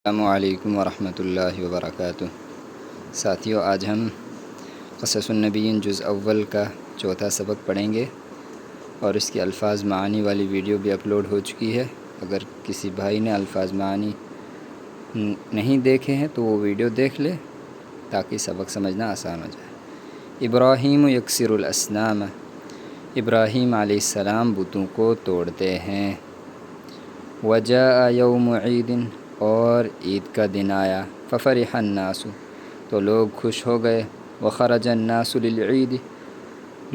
السلام علیکم ورحمۃ اللہ وبرکاتہ۔ ساتھیو، آج ہم قصص النبیین جز اول کا چوتھا سبق پڑھیں گے اور اس کے الفاظ معانی والی ویڈیو بھی اپلوڈ ہو چکی ہے۔ اگر کسی بھائی نے الفاظ معانی نہیں دیکھے ہیں تو وہ ویڈیو دیکھ لے تاکہ سبق سمجھنا آسان ہو جائے۔ ابراہیم یکسر الاصنام، ابراہیم علیہ السلام بتوں کو توڑتے ہیں۔ وجاء یوم عید، اور عید کا دن آیا۔ ففرح الناس، تو لوگ خوش ہو گئے۔ وخرج الناس للعید،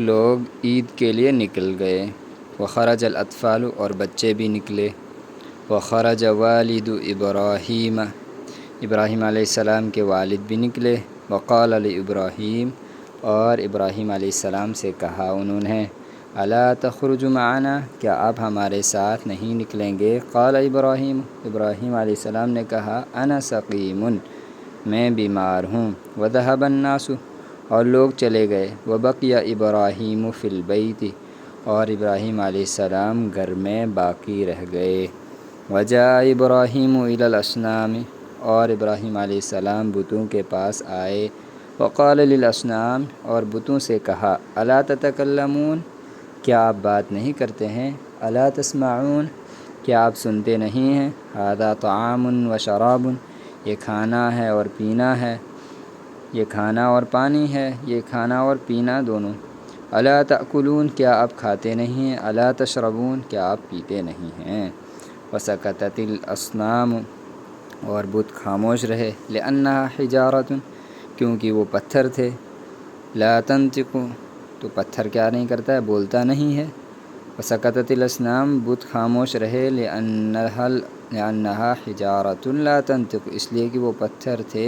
لوگ عید کے لیے نکل گئے۔ وخرج الاطفال، اور بچے بھی نکلے۔ وخرج والد ابراہیم، ابراہیم علیہ السلام کے والد بھی نکلے۔ وقال لابراہیم، اور ابراہیم علیہ السلام سے کہا انہوں نے، الا تخرج معنا، کیا آپ ہمارے ساتھ نہیں نکلیں گے؟ قال ابراہیم، ابراہیم علیہ السلام نے کہا، انا سقیم، میں بیمار ہوں۔ وذهب الناس، اور لوگ چلے گئے۔ وبقي ابراہیم فی البیت، اور ابراہیم علیہ السلام گھر میں باقی رہ گئے۔ وجاء ابراہیم الی الاصنام، اور ابراہیم علیہ السلام بتوں کے پاس آئے۔ وقال للاصنام، اور بتوں سے کہا، الا تتکلمون، کیا آپ بات نہیں کرتے ہیں؟ الا تسمعون، کیا آپ سنتے نہیں ہیں؟ ھذا طعام و شراب، یہ کھانا ہے اور پینا ہے، یہ کھانا اور پانی ہے، یہ کھانا اور پینا دونوں۔ الا تأکلون، کیا آپ کھاتے نہیں ہیں؟ الا تشربون، کیا آپ پیتے نہیں ہیں؟ وسکتت الاصنام، اور بت خاموش رہے۔ لأنها حجارۃ، کیونکہ وہ پتھر تھے۔ لا تنطق، تو پتھر کیا نہیں کرتا ہے؟ بولتا نہیں ہے۔ وسکتت الاصنام، بت خاموش رہے۔ لأنها حجارۃ لا تنطق، اس لیے کہ وہ پتھر تھے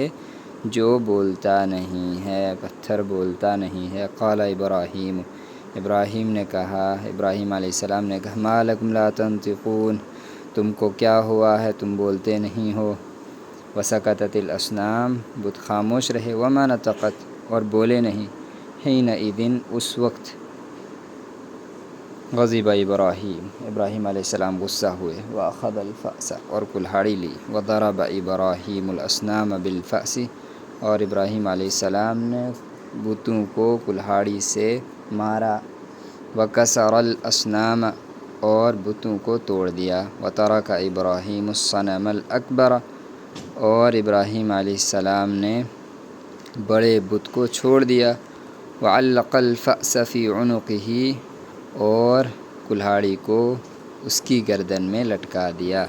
جو بولتا نہیں ہے، پتھر بولتا نہیں ہے۔ قال ابراہیم، ابراہیم نے کہا، ابراہیم علیہ السلام نے کہا، ما لکم لا تنطقون، تم کو کیا ہوا ہے، تم بولتے نہیں ہو؟ وسکتت الاصنام، بت خاموش رہے۔ وما نطقت، اور بولے نہیں۔ حینئذ، اس وقت۔ غضب ابراہیم، ابراہیم علیہ السلام غصہ ہوئے۔ واخذ الفأس، اور کلہاڑی لی۔ وضرب ابراہیم الاصنام بالفأس، اور ابراہیم علیہ السلام نے بتوں کو کلہاڑی سے مارا۔ وکسر الاصنام، اور بتوں کو توڑ دیا۔ وترک ابراہیم الصنم الاکبر، اور ابراہیم علیہ السلام نے بڑے بت کو چھوڑ دیا۔ وعلق الفأس فی عنقہ، اور کلہاڑی کو اس کی گردن میں لٹکا دیا۔